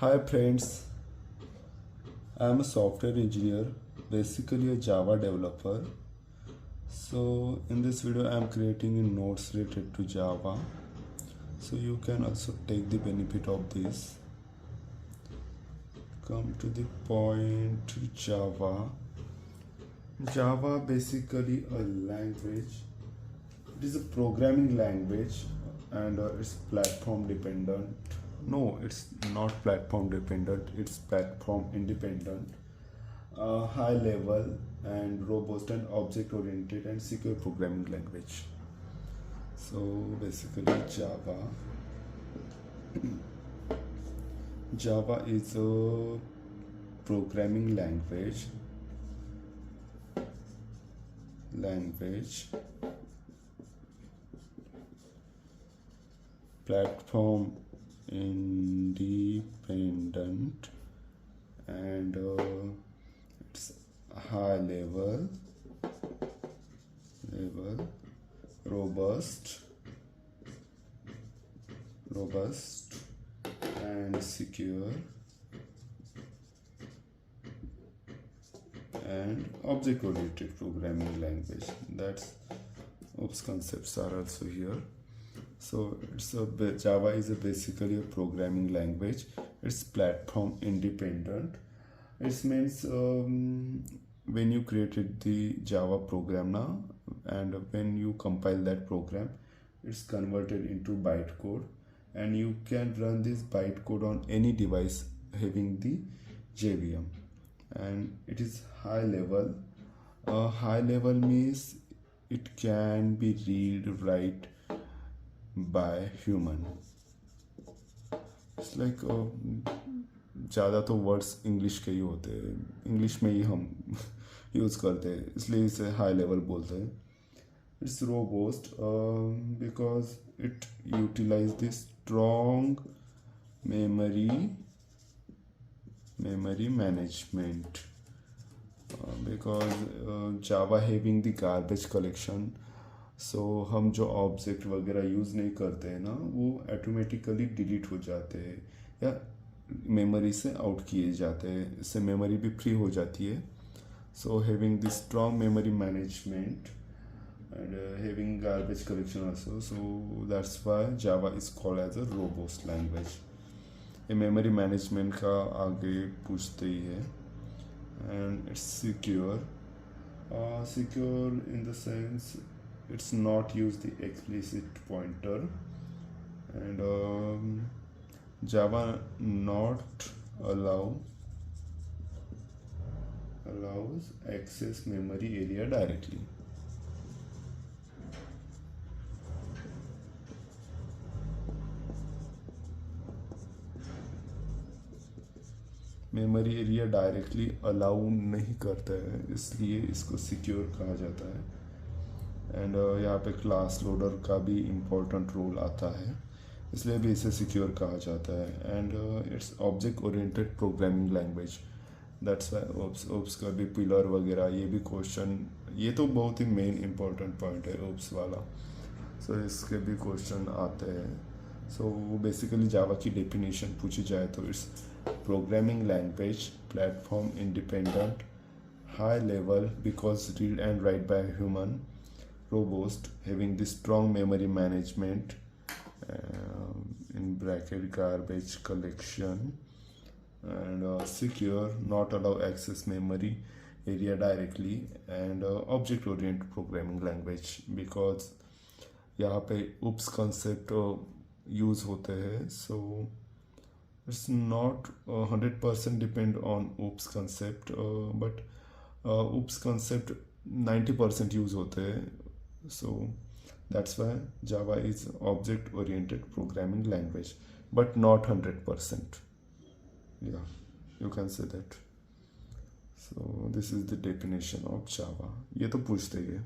Hi friends, I am a software engineer, basically a Java developer. So in this video I am creating a notes related to Java. So you can also take the benefit of this. Come to the point, Java. Java basically a language. It is a programming language and it's platform dependent. No, it's not platform dependent, it's platform independent. High level and robust and object oriented and secure programming language. So basically Java is a programming language platform independent and it's high level robust and secure and object oriented programming language. That's OOPS concepts are also here. So Java is basically a programming language. It's platform independent. It means when you created the Java program now, and when you compile that program, it's converted into bytecode, and you can run this bytecode on any device having the JVM. And it is high level. High level means it can be read write by human. It's like ज़्यादा तो words English के ही होते हैं, English में ही हम use करते हैं, इसलिए इसे हाई लेवल बोलते हैं. It's robust because it utilise the strong memory management because Java having the garbage collection. So हम जो ऑब्जेक्ट वगैरह यूज़ नहीं करते हैं ना, वो ऑटोमेटिकली डिलीट हो जाते हैं या मेमोरी से आउट किए जाते हैं. इससे मेमोरी भी फ्री हो जाती है. So having this strong memory management and having garbage collection also. So that's why Java is called as a robust language. ये मेमोरी मैनेजमेंट का आगे पूछते ही है. And it's secure in the sense it's not use the explicit pointer, and Java not allows access memory area directly. Memory area directly allow नहीं करता है, इसलिए इसको सिक्योर कहा जाता है. एंड यहाँ पे क्लास लोडर का भी इम्पोर्टेंट रोल आता है, इसलिए भी इसे सिक्योर कहा जाता है. And it's object oriented programming language. That's why OOPS का भी पिलर वगैरह ये भी क्वेश्चन, ये तो बहुत ही मेन इम्पोर्टेंट पॉइंट है ओप्स वाला. सो इसके भी क्वेश्चन आते हैं. सो बेसिकली जावा की डेफिनेशन पूछी जाए तो it's programming language platform independent high level because read and right by human robust having the strong memory management in bracket garbage collection and secure not allow access memory area directly and object oriented programming language because यहाँ पे oops concept use होते हैं. So it's not 100% depend on oops concept but oops concept 90% use होते हैं. So that's why Java is object oriented programming language but not 100%. Yeah, you can say that. So this is the definition of Java. ये तो पूछते ही है.